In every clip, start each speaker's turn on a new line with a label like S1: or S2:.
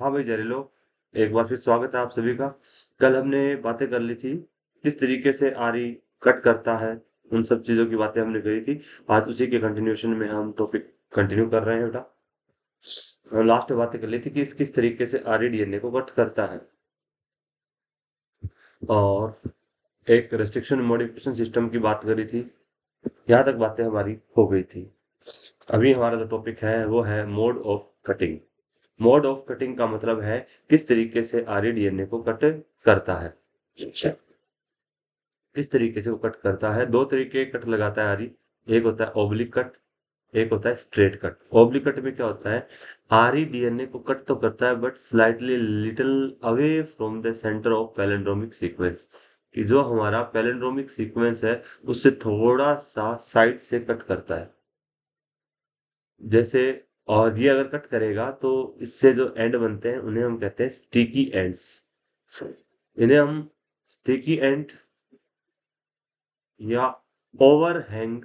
S1: हाँ भाई जहरीलो, एक बार फिर स्वागत है आप सभी का। कल हमने बातें कर ली थी किस तरीके से आरी कट करता है, उन सब चीज़ों की बातें हमने करी थी। आज उसी के कंटिन्यूशन में हम टॉपिक कंटिन्यू कर रहे हैं बेटा। हम लास्ट में बातें कर ली थी कि किस तरीके से आरी डीएनए को कट करता है, और एक रेस्ट्रिक्शन मॉडिफिकेशन सिस्टम की बात करी थी। यहाँ तक बातें हमारी हो गई थी। अभी हमारा जो टॉपिक है वो है mode of cutting. Mode of cutting का मतलब है किस तरीके से आरई डीएनए को कट करता है। किस तरीके से वो कट करता है, दो तरीके के कट लगाता है आरई। एक होता है ओब्लिक कट, एक होता है स्ट्रेट कट। ओब्लिक कट में क्या होता है, आरई डीएनए को कट तो करता है but slightly little away from the centre of palindromic sequence, कि जो हमारा पैलिंड्रोमिक सीक्वेंस है उससे थोड़ा सा साइड से कट करता है। जैसे, और ये अगर कट करेगा तो इससे जो एंड बनते हैं उन्हें हम कहते हैं स्टिकी एंड्स। इन्हें हम स्टिकी एंड या ओवरहैंग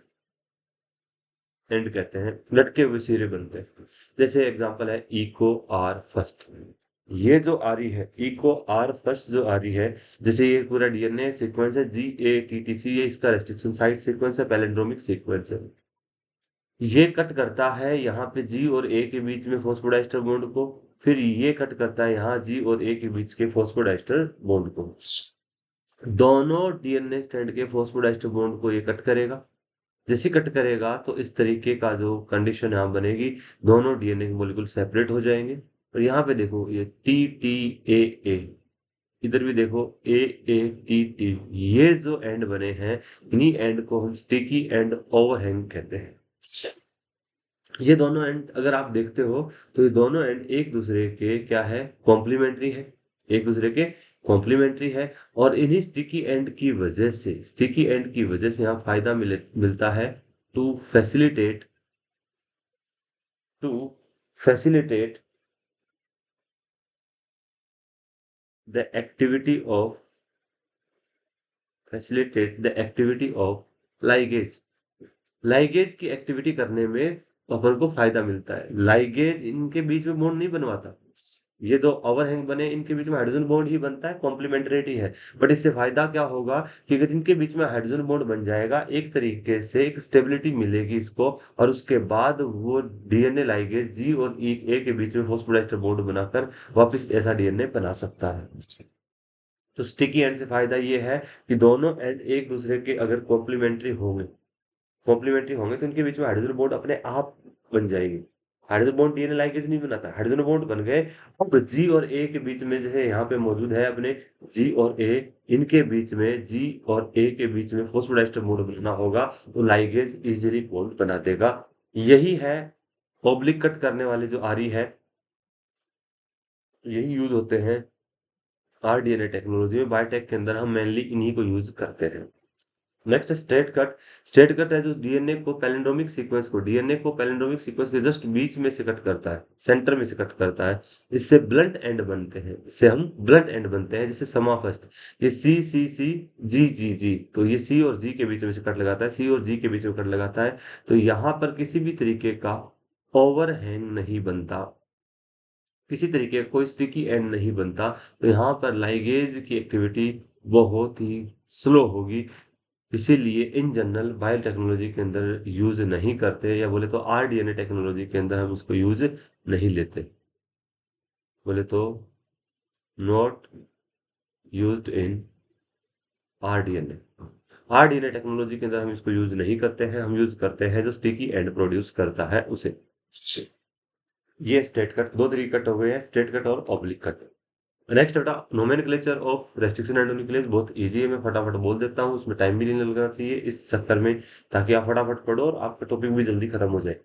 S1: एंड कहते हैं, लटके हुए सिरे बनते हैं। जैसे एग्जांपल है इको आर फर्स्ट। ये जो आरी है, इको आर फर्स्ट जो आरी है, जैसे ये पूरा डीएनए सीक्वेंस है GATTC, ये इसका रेस्ट्रिक्शन साइट सीक्वेंस है, पैलिंड्रोमिक सीक्वेंस है। ये कट करता है यहाँ पे जी और ए के बीच में फॉस्फोडाइस्टर बॉन्ड को, फिर ये कट करता है यहाँ जी और ए के बीच के फॉस्फोडाइस्टर बॉन्ड को। दोनों डीएनए स्ट्रैंड के फॉस्फोडाइस्टर बॉन्ड को ये कट करेगा। जैसे कट करेगा तो इस तरीके का जो कंडीशन यहाँ बनेगी, दोनों डीएनए के मॉलिक्यूल सेपरेट हो जाएंगे। और यहाँ पे देखो ये TTAA, इधर भी देखो AATT, ये जो एंड बने हैं इन्हीं एंड को हम स्टिकी एंड ओवरहैंग कहते हैं। ये दोनों एंड अगर आप देखते हो तो ये दोनों एंड एक दूसरे के क्या है, कॉम्प्लीमेंट्री है, एक दूसरे के कॉम्प्लीमेंट्री है। और इन्हीं स्टिकी एंड की वजह से यहाँ फायदा मिलता है to facilitate to facilitate the activity of facilitate the activity of ligase. Ligase की एक्टिविटी करने में अपन को फायदा मिलता है। लाइगेज इनके बीच में बॉन्ड नहीं बनवाता, ये जो ओवरहैंग बने इनके बीच में हाइड्रोजन बॉन्ड ही बनता है, कॉम्प्लीमेंट्रिटी है। बट इससे फायदा क्या होगा कि अगर इनके बीच में हाइड्रोजन बॉन्ड बन जाएगा, एक तरीके से एक स्टेबिलिटी मिलेगी इसको, और उसके बाद वो डीएनए लाइगेज जी और ए के बीच में फॉस्फोडाइस्टर बॉन्ड बनाकर वापस ऐसा डीएनए बना सकता है। तो स्टिकी एंड से फायदा ये है कि दोनों एंड एक दूसरे के अगर कॉम्प्लीमेंट्री होंगे तो इनके बीच में हाइड्रोजन बॉन्ड अपने आप बन जाएगी। हाइड्रोजन बॉन्ड डीएनए लाइगेज नहीं बनाता, हाइड्रोजन बॉन्ड बन गए। अब जी और ए के बीच में जैसे यहाँ पे मौजूद है अपने जी और ए, इनके बीच में जी और ए के बीच में फॉस्फोडाइस्टर बॉन्ड बनना होगा, तो लाइगेज इजीली बॉन्ड बना देगा। यही है ऑब्लिक कट करने वाले जो आरी है, यही यूज होते हैं आरडीएनए टेक्नोलॉजी में। बायोटेक के अंदर हम मेनली इन्हीं को यूज करते हैं। Next straight cut. Straight cut है जो डीएनए को पैलिंड्रोमिक सीक्वेंस के जस्ट बीच में से कट करता है, सेंटर में से कट करता है। इससे ब्लंट एंड बनते हैं, इससे हम ब्लंट एंड बनते हैं। जैसे समा फर्स्ट, ये C तो ये सी और जी के बीच में से कट लगाता है, सी और जी के बीच में कट लगाता है। तो यहाँ पर किसी भी तरीके का ओवरहैंग नहीं बनता, किसी तरीके का कोई स्टिकी एंड नहीं बनता। तो यहाँ पर लाइगेज की एक्टिविटी बहुत ही स्लो होगी। इसीलिए इन जनरल बायोटेक्नोलॉजी के अंदर यूज नहीं करते, या बोले तो आरडीएनए टेक्नोलॉजी के अंदर हम उसको यूज नहीं लेते, बोले तो not used in rDNA. RDNA technology के अंदर हम इसको यूज नहीं करते हैं, हम यूज करते हैं जो स्टिकी एंड प्रोड्यूस करता है उसे। ये स्ट्रेट कट, दो तरीके कट हो गए हैं, स्ट्रेट कट और ऑब्लिक कट। नेक्स्ट बेटा, nomenclature of restriction and nucleus बहुत इजी है, मैं फटाफट बोल देता हूँ, उसमें टाइम भी नहीं लगना चाहिए इस चक्कर में, ताकि आप फटाफट पढ़ो और आपका टॉपिक भी जल्दी खत्म हो जाए।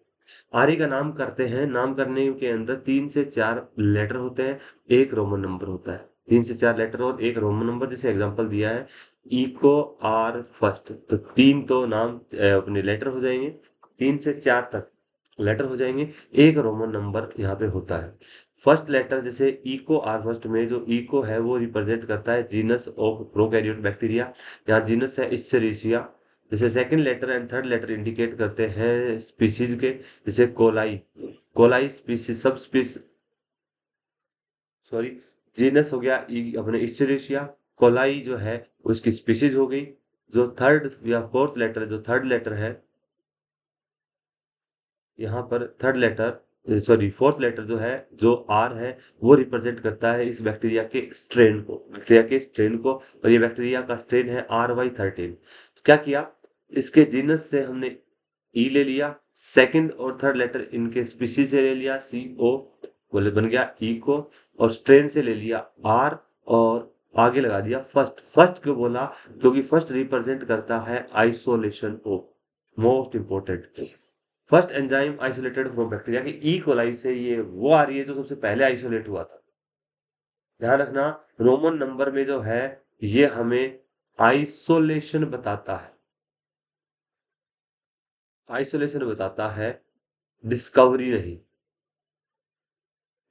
S1: आर्य का नाम करते हैं, नाम करने के अंदर 3 से 4 लेटर होते हैं, एक रोमन नंबर होता है। 3 से 4 लेटर और एक रोमन नंबर। जैसे एग्जांपल दिया है इको आर फर्स्ट, तो 3 तो नाम अपने लेटर हो जाएंगे, 3 से 4 तक लेटर हो जाएंगे, एक रोमन नंबर यहाँ पे होता है। फर्स्ट लेटर जैसे इको आर फर्स्ट में जो इको है वो रिप्रेजेंट करता है जीनस ऑफ प्रोकैरियोट बैक्टीरिया, यहाँ जीनस है इस्चेरिशिया। जैसे second letter and third letter indicate करते हैं स्पीशीज के, जैसे कोलाई, कोलाई स्पीशीज सब स्पीस सॉरी, जीनस हो गया अपने इस्चेरिशिया, कोलाई जो है वो इसकी स्पीशीज हो गई। जो थर्ड या फोर्थ लेटर, जो थर्ड लेटर है यहाँ पर, third letter sorry fourth letter जो है, जो आर है, वो रिप्रेजेंट करता है इस बैक्टीरिया के स्ट्रेन को, और ये बैक्टीरिया का स्ट्रेन है RY13। तो क्या किया, इसके जीनस से हमने ई ले लिया, सेकंड और थर्ड लेटर इनके स्पीशीज से ले लिया CO, बोले बन गया इको, और स्ट्रेन से ले लिया आर, और आगे लगा दिया फर्स्ट। फर्स्ट क्यों बोला, क्योंकि फर्स्ट रिप्रेजेंट करता है आइसोलेशन को, most important. First enzyme isolated from bacteria की ई कोलाई से ये वो आ रही है जो सबसे पहले आइसोलेट हुआ था। ध्यान रखना, रोमन नंबर में जो है ये हमें आइसोलेशन बताता है, आइसोलेशन बताता है, डिस्कवरी नहीं।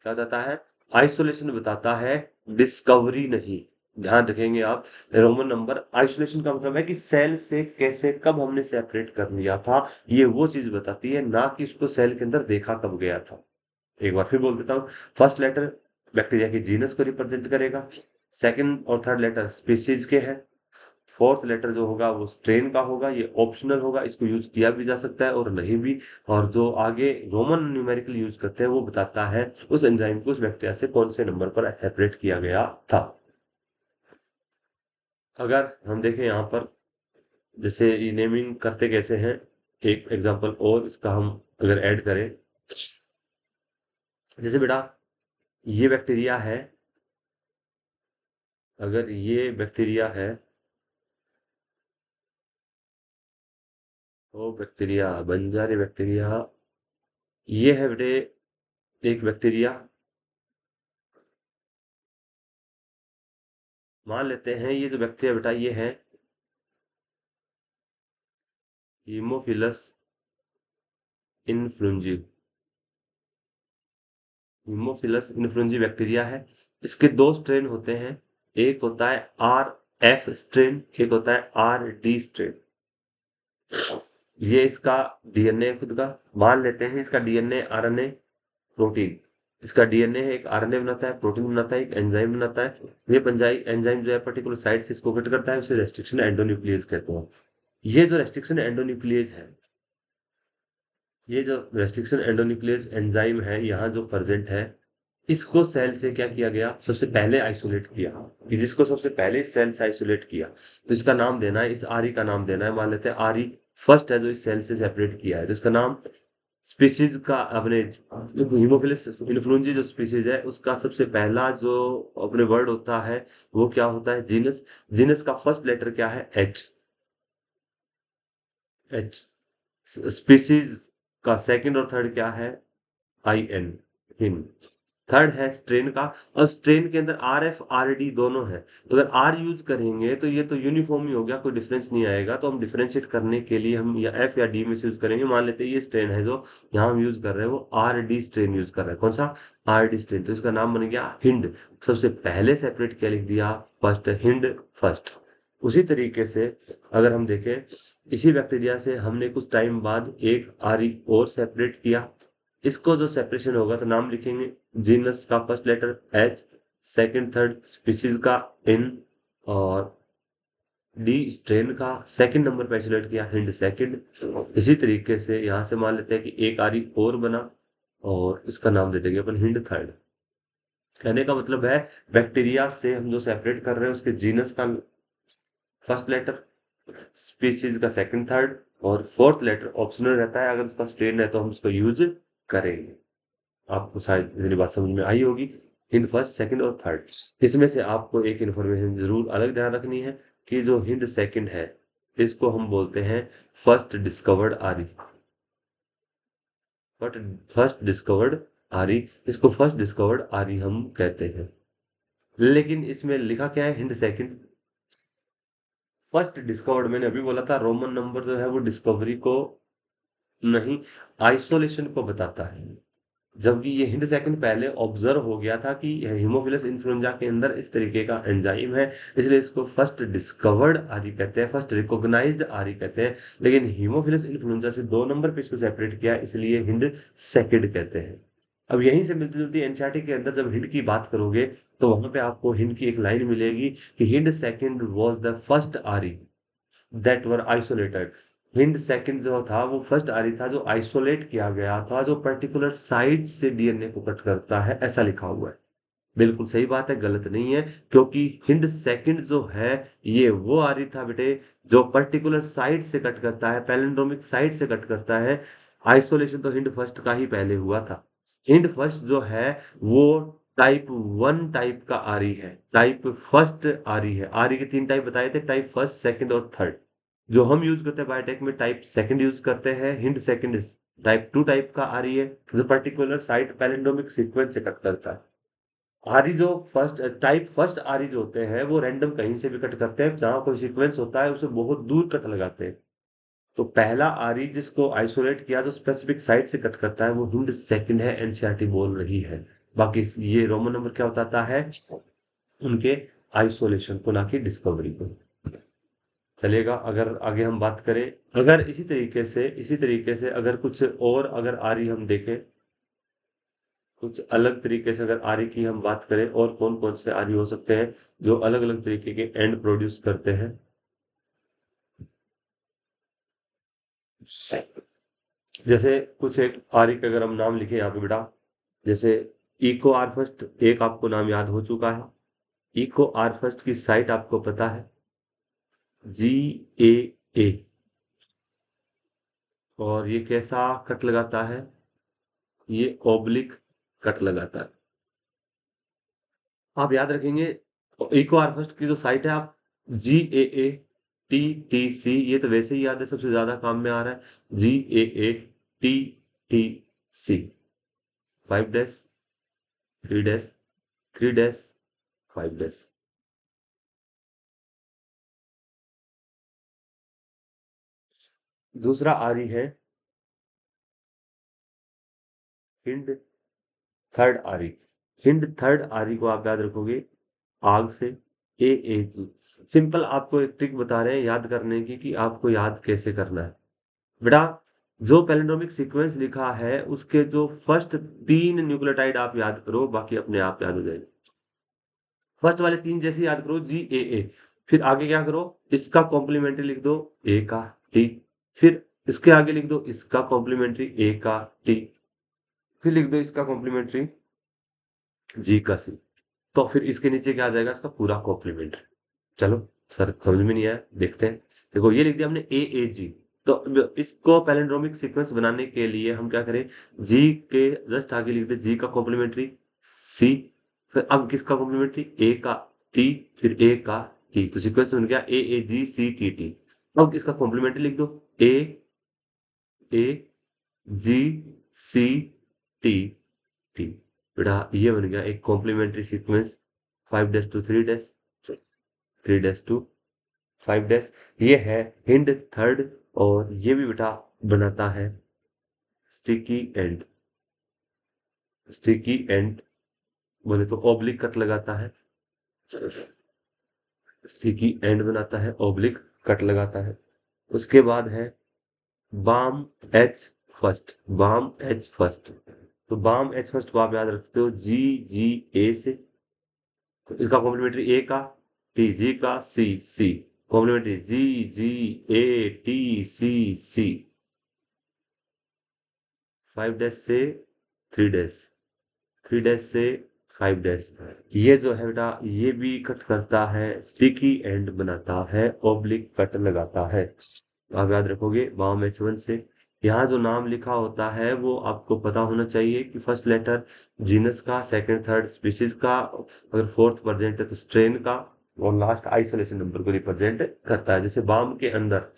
S1: क्या बताता है, आइसोलेशन बताता है, डिस्कवरी नहीं। ध्यान रखेंगे आप, रोमन नंबर आइसोलेशन का मतलब है कि सेल से कैसे कब हमने सेपरेट कर लिया था, ये वो चीज बताती है, ना कि उसको सेल के अंदर देखा कब गया था। एक बार फिर बोल देता हूँ, फर्स्ट लेटर बैक्टीरिया के जीनस को रिप्रेजेंट करेगा, सेकंड और थर्ड लेटर स्पीशीज के हैं, फोर्थ लेटर जो होगा वो स्ट्रेन का होगा, ये ऑप्शनल होगा, इसको यूज किया भी जा सकता है और नहीं भी। और जो आगे रोमन न्यूमेरिकल यूज करते हैं वो बताता है उस एंजाइम को उस बैक्टीरिया से कौन से नंबर पर सेपरेट किया गया था। अगर हम देखें यहाँ पर, जैसे ये नेमिंग करते कैसे हैं, एक एग्जांपल और इसका हम अगर ऐड करें, जैसे बेटा ये बैक्टीरिया है, अगर ये बैक्टीरिया है, वो बैक्टीरिया बंजारी बैक्टीरिया, ये है बेटे एक बैक्टीरिया, मान लेते हैं ये जो बैक्टीरिया बेटा ये है Haemophilus influenzae, Haemophilus influenzae bacteria है। इसके दो स्ट्रेन होते हैं, एक होता है RF स्ट्रेन, एक होता है RD स्ट्रेन। ये इसका डीएनए खुद का, मान लेते हैं इसका डीएनए RNA प्रोटीन, इसका डीएनए है, एक आरएनए बनाता है, प्रोटीन बनाता है, एक एंजाइम बनाता है। ये पंजाई एंजाइम जो है पर्टिकुलर साइड से इसको कट करता है, उसे रेस्ट्रिक्शन एंडोन्यूक्लियस कहते हैं। ये जो रेस्ट्रिक्शन एंडोन्यूक्लियस है, ये जो रेस्ट्रिक्शन एंडोन्यूक्लियस एंजाइम है यहाँ जो प्रेजेंट है, इसको सेल से क्या किया गया, सबसे पहले आइसोलेट किया, कि जिसको सबसे पहले सेल से आइसोलेट किया, तो इसका नाम देना है, इस आरी का नाम देना है, मान लेते हैं आरी फर्स्ट है जो इस सेल से सेपरेट किया है, तो इसका नाम स्पीशीज का अपने हीमोफिलस इन्फ्लुएंजी जो स्पीशीज है उसका सबसे पहला जो अपने वर्ड होता है वो क्या होता है, जीनस। जीनस का फर्स्ट लेटर क्या है, एच। एच स्पीशीज का सेकंड और थर्ड क्या है, IN, हिन। थर्ड है स्ट्रेन का, और स्ट्रेन के अंदर RF RD दोनों है, तो अगर R यूज करेंगे तो ये तो यूनिफॉर्म ही हो गया, कोई डिफरेंस नहीं आएगा, तो हम डिफरेंशिएट करने के लिए हम या F या D में से यूज करेंगे। मान लेते हैं ये स्ट्रेन है जो यहाँ हम यूज कर रहे हैं वो RD स्ट्रेन यूज कर रहे हैं, कौन सा, RD स्ट्रेन, तो इसका नाम बन गया हिंड। सबसे पहले सेपरेट क्या लिख दिया, फर्स्ट, हिंड फर्स्ट। उसी तरीके से अगर हम देखें, इसी बैक्टीरिया से हमने कुछ टाइम बाद एक आरी और सेपरेट किया, इसको जो सेपरेशन होगा तो नाम लिखेंगे, जीनस का first letter H, second third species का इन, और डी स्ट्रेन का सेकंड नंबर पे आइसोलेट किया, हिंड सेकंड। इसी तरीके से यहाँ से मान लेते हैं कि एक आरी और बना, और इसका नाम दे देंगे अपन हिंड थर्ड। कहने का मतलब है बैक्टीरिया से हम जो सेपरेट कर रहे हैं उसके जीनस का फर्स्ट लेटर, स्पीशीज का सेकंड थर्ड, और फोर्थ लेटर ऑप्शनल रहता है, अगर उसका स्ट्रेन है तो हम उसको यूज करेंगे। आपको शायद मेरी बात समझ में आई होगी, हिंड फर्स्ट सेकंड और थर्ड। इसमें से आपको एक इन्फॉर्मेशन जरूर अलग ध्यान रखनी है कि जो हिंड सेकंड है इसको हम बोलते हैं फर्स्ट डिस्कवर्ड आरी, बट फर्स्ट डिस्कवर्ड आरी, इसको फर्स्ट डिस्कवर्ड आरी हम कहते हैं। लेकिन इसमें लिखा क्या है, हिंड सेकंड। फर्स्ट डिस्कवर्ड मैंने अभी बोला था, रोमन नंबर जो है वो डिस्कवरी को नहीं, आइसोलेशन को बताता है, जबकि ये हिंड सेकंड पहले ऑब्जर्व हो गया था कि हीमोफिलस इन्फ्लुएंजा के अंदर इस तरीके का एंजाइम है, इसलिए इसको फर्स्ट डिस्कवर्ड आरी कहते हैं, फर्स्ट रिकॉग्नाइज्ड आरी कहते हैं। लेकिन हीमोफिलस इन्फ्लुएंजा से 2 नंबर पे इसको सेपरेट किया, इसलिए हिंड सेकंड कहते हैं। अब यहीं से मिलती-जुलती एनसीईआरटी के अंदर जब हिंड की बात करोगे, तो वहाँ पे आपको हिंड की एक लाइन मिलेगी कि hind second was the first Arya that were isolated. Hind second जो था वो फर्स्ट आर्य था जो आइसोलेट किया गया था, जो पर्टिकुलर साइट से डीएनए को कट करता है, ऐसा लिखा हुआ है। बिल्कुल सही बात है, गलत नहीं है, क्योंकि हिंड सेकंड जो है ये वो आर्य था बेटे जो पर्टिकुलर साइट से कट करता है, पैलिंड्रोमिक साइट से कट करता है। आइसोलेशन तो हिंड फर्स्ट का ही पहले हुआ था। हिंड फर्स्ट जो है वो टाइप 1 टाइप का आर्य है, टाइप फर्स्ट आर्य है। आर्य के 3 टाइप बताए थे, टाइप फर्स्ट, सेकंड और थर्ड। जो हम यूज करते हैं बायोटेक में टाइप सेकंड यूज करते हैं। हिंड सेकंड टाइप 2 टाइप का आर्य है जो पर्टिकुलर साइट पैलिंड्रोमिक सीक्वेंस से कट करता है। आरी जो फर्स्ट टाइप फर्स्ट आरी जो होते हैं वो रैंडम कहीं से भी कट करते हैं, जहां कोई सीक्वेंस होता है उसे बहुत दूर कट लगाते हैं। तो पहला आरी जिसको आइसोलेट किया जो स्पेसिफिक साइट से कट करता है वो हिंद सेकंड है, एनसीईआरटी बोल रही है। बाकी ये रोमन नंबर क्या बताता है, उनके आइसोलेशन को, ना कि डिस्कवरी को। चलेगा। अगर आगे हम बात करें, अगर इसी तरीके से अगर कुछ और अगर आरी हम देखें, कुछ अलग तरीके से अगर आर्य की हम बात करें, और कौन कौन से आर्य हो सकते हैं जो अलग अलग तरीके के एंड प्रोड्यूस करते हैं। जैसे कुछ एक आर्य के अगर हम नाम लिखे यहाँ पे बेटा, जैसे इको आर फर्स्ट एक आपको नाम याद हो चुका है। इको आर फर्स्ट की साइट आपको पता है, GAA। और ये कैसा कट लगाता है, ये ओब्लिक कट लगाता है। आप याद रखेंगे इको आर फर्स्ट की जो साइट है, आप GAA TTC, ये तो वैसे ही याद है, सबसे ज्यादा काम में आ रहा है। GAA TTC 5 dash 3 dash 3 dash 5 dash. दूसरा आरी है हिंड थर्ड आरी। हिंड थर्ड आरी को आप याद रखोगे आग से, AAG। सिंपल आपको एक ट्रिक बता रहे हैं याद करने की कि आपको याद कैसे करना है बेटा। जो पैलिंड्रोमिक सीक्वेंस लिखा है उसके जो फर्स्ट 3 न्यूक्लियोटाइड आप याद करो, बाकी अपने आप याद हो जाएंगे। फर्स्ट वाले 3 जैसे याद करो, GAA। फिर आगे क्या करो, इसका कॉम्प्लीमेंट्री लिख दो, A का T। फिर इसके आगे लिख दो इसका कॉम्प्लीमेंट्री A का T। फिर लिख दो इसका कॉम्प्लीमेंट्री G का C। तो फिर इसके नीचे क्या आ जाएगा, इसका पूरा कॉम्प्लीमेंट्री। चलो सर समझ में नहीं आया, देखते हैं। देखो ये लिख दिया हमने AAG। तो इसको पैलिंड्रोमिक सीक्वेंस बनाने के लिए हम क्या करें, जी के जस्ट आगे लिख दे जी का कॉम्प्लीमेंट्री C। फिर अब किसका कॉम्प्लीमेंट्री A का T, फिर A का T। तो सीक्वेंस बन गया AAGCTT। अब इसका कॉम्प्लीमेंट्री लिख दो AAGCTT। बेटा ये बन गया एक complementary sequence, 5 dash to 3 dash, 3 dash to 5 dash. ये है हिंड थर्ड। और ये भी बेटा बनाता है स्टिकी एंड। स्टिकी एंड बोले तो ओब्लिक कट लगाता है, स्टिकी एंड बनाता है, ओब्लिक कट लगाता है। उसके बाद है Bam H first. Bam H first, तो बाम एच फर्स्ट को आप याद रखते हो GGA से। तो इसका कॉम्प्लीमेंट्री A का T, G का C कॉम्प्लीमेंट्री GGATCC। 5 डैश से 3 डैश, 3 डैश से 5 डैश। ये जो है बेटा ये भी कट करता है, स्टिकी एंड बनाता है, ओब्लिक कट लगाता है। तो आप याद रखोगे वाम H1 से। यहाँ जो नाम लिखा होता है वो आपको पता होना चाहिए कि फर्स्ट लेटर जीनस का, सेकंड थर्ड स्पीशीज का, अगर फोर्थ प्रेजेंट है तो स्ट्रेन का, और लास्ट आइसोलेशन नंबर को रिप्रेजेंट करता है। जैसे बाम के अंदर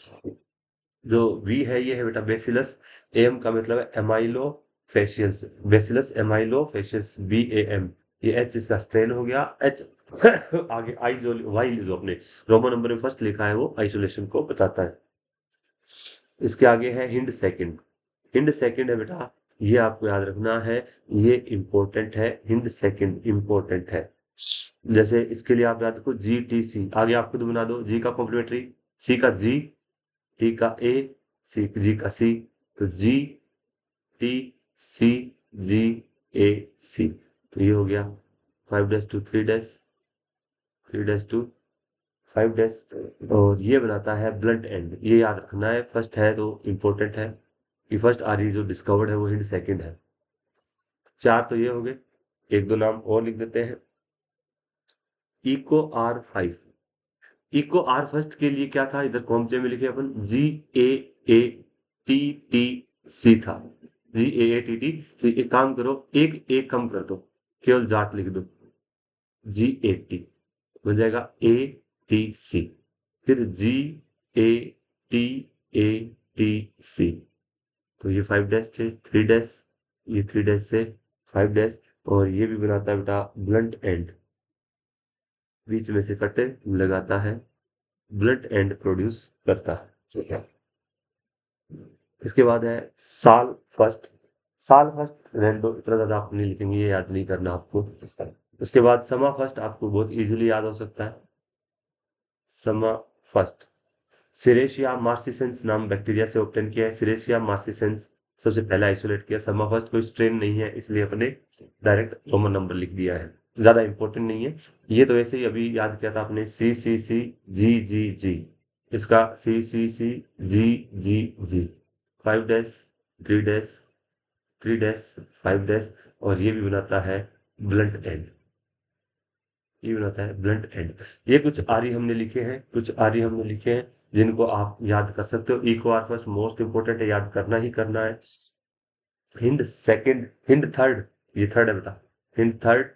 S1: जो वी है ये है बेटा बेसिलस। एम का मतलब है एमाइलो फेशियस, बेसिलस एमाइलो फेशियस, BAM। ये एच इसका स्ट्रेन हो गया, एच आगे आई जो वाई जो अपने रोमन नंबर में फर्स्ट लिखा है वो आइसोलेशन को बताता है। इसके आगे है हिंड सेकंड। हिंड सेकंड है बेटा, ये आपको याद रखना है, ये इंपॉर्टेंट है, हिंड सेकंड इंपॉर्टेंट है। जैसे इसके लिए आप याद रखो GTC, आगे आप खुद बना दो, जी का कॉम्प्लीमेंट्री C का G, T का A, G का C। तो GTCGA ए सी। तो ये हो गया 5 dash to 3 dash, 3 dash to 5 dash, और ये बनाता है ब्लंट एंड। ये याद रखना है, फर्स्ट है तो इम्पोर्टेंट है कि फर्स्ट आर जो डिस्कवर्ड है वो हिंट सेकंड है। चार तो ये हो गए, एक दो नाम और लिख देते हैं। Eco R5, eco R first के लिए क्या था, इधर कॉम्प्ले में लिखे अपन GAATTC था, GAATT। एक काम करो, एक एक कम कर दो, केवल जाट लिख दो, GAT हो जाएगा ATC, फिर GATATC। तो ये 5 डैश थे, 3 डैश, ये 3 डैश से 5 डैश, और ये भी बनाता है बेटा ब्लंट एंड, बीच में से कटे लगाता है, ब्लंट एंड प्रोड्यूस करता है। ठीक है। इसके बाद है साल फर्स्ट, साल फर्स्ट रहने दो, इतना ज्यादा आप नहीं लिखेंगे, ये याद नहीं करना आपको। उसके बाद समा फर्स्ट आपको बहुत इजीली याद हो सकता है, समा फर्स्ट। सिरेशिया मार्सिसेंस नाम बैक्टीरिया से ऑब्टेन किया है, सिरेशिया मार्सिसेंस सबसे पहले आइसोलेट किया। समा फर्स्ट कोई स्ट्रेन नहीं है, इसलिए अपने डायरेक्ट रोमन नंबर लिख दिया है, ज्यादा इंपॉर्टेंट नहीं है। ये तो ऐसे ही अभी याद किया था आपने, CCCGGG, इसका CCCGGG, 5 dash 3 dash 3 dash 5 dash, और ये भी बनाता है ब्लंट एंड, ये बनाता है ब्लंट एंड। ये कुछ आरी हमने लिखे हैं, कुछ आरी हमने लिखे हैं जिनको आप याद कर सकते हो। Eco R first most important है, याद करना ही करना है। हिंद सेकंड, हिंद थर्ड, ये थर्ड है बेटा, Hind third,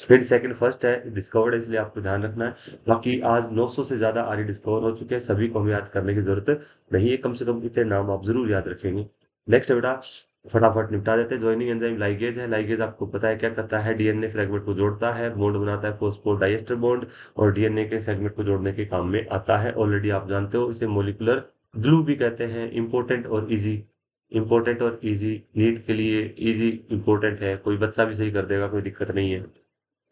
S1: Hind second first है, डिस्कवर्ड है, इसलिए आपको ध्यान रखना है। बाकी आज 900 से ज्यादा आरी डिस्कवर हो चुके हैं, सभी को हमें याद करने की जरूरत नहीं है, कम से कम इतने नाम आप जरूर याद रखेंगे। नेक्स्ट है बेटा, फटाफट निपटा देते हैं। ज्वाइनिंग एंजाइम लाइगेज है, लाइगेज आपको पता है क्या करता है, डीएनए फ्रेगमेंट को जोड़ता है, बॉन्ड बनाता है फोस्फोर डाइएस्टर बॉन्ड, और डीएनए के सेगमेंट को जोड़ने के काम में आता है, ऑलरेडी आप जानते हो। इसे मोलिकुलर ग्लू भी कहते हैं। इंपॉर्टेंट और इजी, इंपॉर्टेंट और इजी, नीट के लिए इजी इंपॉर्टेंट है, कोई बच्चा भी सही कर देगा, कोई दिक्कत नहीं है।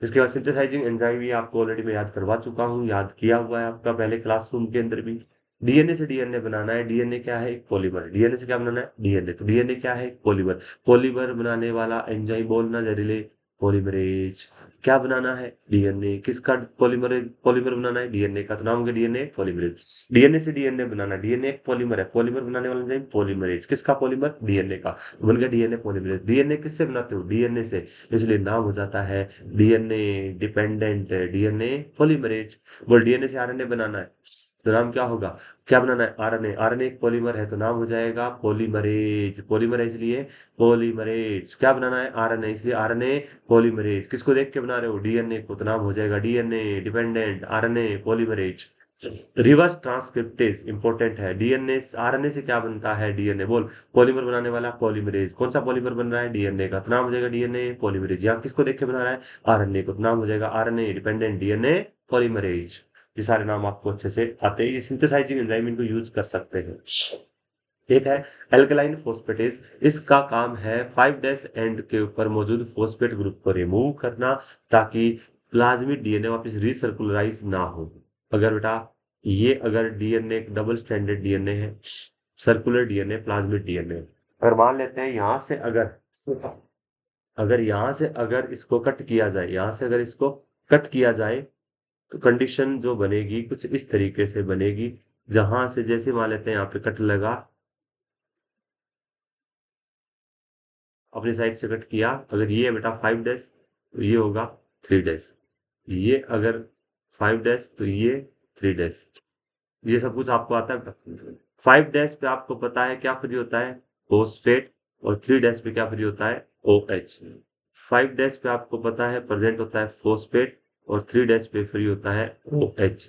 S1: इसके बाद सिंथेसाइजिंग एंजाइम, ये आपको ऑलरेडी मैं याद करवा चुका हूँ, याद किया हुआ है आपका पहले क्लासरूम के अंदर भी। डीएनए से डीएनए बनाना है, डीएनए क्या है, एक पॉलीमर। डीएनए से क्या बनाना है, डीएनए, तो डीएनए क्या है, एक पॉलीमर। पॉलीमर बनाने वाला एंजाइम बोलना जहरीले, पॉलीमरेज। क्या बनाना है, डीएनए, किसका पॉलीमर, पॉलीमर बनाना है, डीएनए का, तो नाम होगा डीएनए पॉलीमरेज। डीएनए से डीएनए बनाना, डीएनए एक पॉलीमर है, पॉलीमर बनाने वाला एंजाइम पॉलीमरेज, किसका पॉलीमर, डीएनए का, तो बन गया डीएनए पॉलीमरेज। डीएनए किससे बनाते हो, डीएनए से, इसलिए नाम हो जाता है डीएनए डिपेंडेंट डीएनए पॉलीमरेज। बोल डीएनए से आरएनए बनाना है तो नाम क्या होगा, क्या बनाना है, आरएनए, आरएनए एक पॉलीमर है तो नाम हो जाएगा पॉलीमरेज, पॉलीमर है इसलिए पॉलीमरेज। क्या बनाना है, आरएनए, इसलिए आरएनए पॉलीमरेज। किसको देख के बना रहे हो, डीएनए को, तो नाम हो जाएगा DNA dependent RNA polymerase. Reverse transcriptase important है, डीएनए आरएनए से क्या बनता है, डीएनए, बोल, पॉलीमर बनाने वाला पॉलीमरेज। कौन सा पॉलीमर बन रहा है, डीएनए का, तो नाम हो जाएगा डीएनए पॉलीमरेज। यहाँ किसको देख के बना रहा है, आरएनए को, तो नाम हो जाएगा आरएनए डिपेंडेंट डीएनए पॉलीमरेज। ये सारे नाम आपको अच्छे से आते हैं, ये सिंथेसाइजिंग एंजाइम इनको यूज कर सकते हैं। एक है एल्कलाइन फोस्फेटेज, इसका काम है 5 डैश एंड के ऊपर मौजूद फोस्फेट ग्रुप को रिमूव करना, ताकि प्लाज्मिड डीएनए वापस रिसर्कुलराइज ना हो। अगर बेटा ये अगर डीएनए डबल स्टैंडर्ड डीएनए है, सर्कुलर डीएनए प्लाज्मिड डीएनए, अगर मान लेते हैं यहां से अगर यहां से अगर इसको कट किया जाए, यहां से अगर इसको कट किया जाए, तो कंडीशन जो बनेगी कुछ इस तरीके से बनेगी, जहां से जैसे मान लेते हैं यहाँ पे कट लगा, अपनी साइड से कट किया, अगर ये है बेटा 5 डैश तो ये होगा 3 डैश, ये अगर 5 डैश तो ये 3 डैश, ये सब कुछ आपको आता है। 5 डैश पे आपको पता है क्या फ्री होता है, फोस्फेट, और 3 डैश पे क्या फ्री होता है, OH। 5 डैश पे आपको पता है प्रेजेंट होता है फोस्फेट, और 3 डैश पे फ्री होता है OH।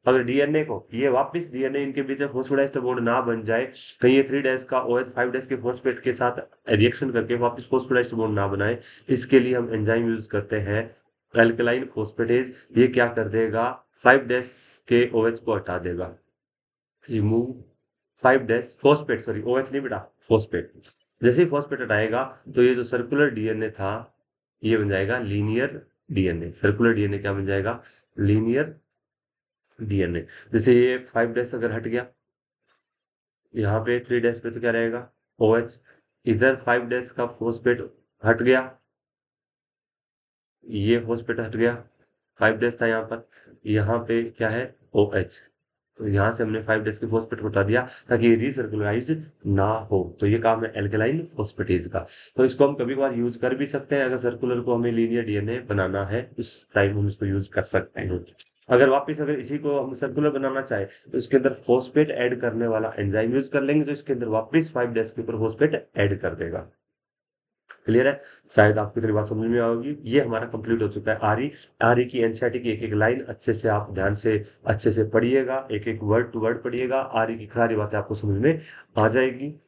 S1: अगर डीएनए को ये वापस डीएनए इनके बीच में फोस्फोडाइस्टर बॉन्ड ना बन जाए, कहीं ये 3 डैश का OH 5 डैश के फोस्फेट के साथ रिएक्शन करके वापस फोस्फोडाइस्टर बॉन्ड ना बनाए, इसके लिए हम एंजाइम यूज करते हैं एल्कलाइन फोस्फेटेज। ये क्या कर देगा, 5 डैश के OH को हटा देगा, remove 5 dash phosphate, sorry OH नहीं बेटा, फोस्फेट। जैसे ही फोस्फेट हटाएगा तो ये जो सर्कुलर डीएनए था ये बन जाएगा लीनियर डीएनए। सर्कुलर डीएनए क्या बन जाएगा, लीनियर डीएनए। जैसे ये 5 डैश अगर हट गया, यहाँ पे 3 डैश पे तो क्या रहेगा, OH, इधर 5 डैश का फोस्फेट हट गया, ये फॉस्फेट हट गया, 5 डेज था यहाँ पे क्या है OH, तो यहाँ से हमने 5 डेज की फॉस्फेट को हटा दिया ताकि रीसर्कुलराइज ना हो। तो ये काम है एल्केलाइन फॉस्फेटेज का। तो इसको हम कभी कभार यूज कर भी सकते हैं, अगर सर्कुलर को हमें लीनियर डीएनए बनाना है उस टाइम हम इसको यूज कर सकते हैं। अगर इसी को हम सर्कुलर बनाना चाहे तो इसके अंदर फॉस्फेट ऐड करने वाला एंजाइम यूज कर लेंगे, तो इसके अंदर वापस 5 डेज के ऊपर फॉस्फेट ऐड कर देगा। क्लियर है? शायद आपको इतनी बात समझ में आओगी। ये हमारा कंप्लीट हो चुका है आरई। आरई की एनसीईआरटी की एक-एक लाइन अच्छे से आप ध्यान से अच्छे से पढ़िएगा, एक-एक वर्ड टू वर्ड पढ़िएगा, आरई की सारी बातें आपको समझ में आ जाएगी।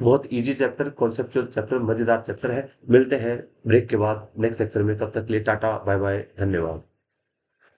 S1: बहुत ईज़ी चैप्टर, कॉन्सेप्चुअल चैप्टर, मज़ेदार चैप्टर है। मिलते हैं ब्रेक के बाद नेक्स्ट लेक्चर में, तब तक के लिए टाटा, बाय-बाय, धन्यवाद।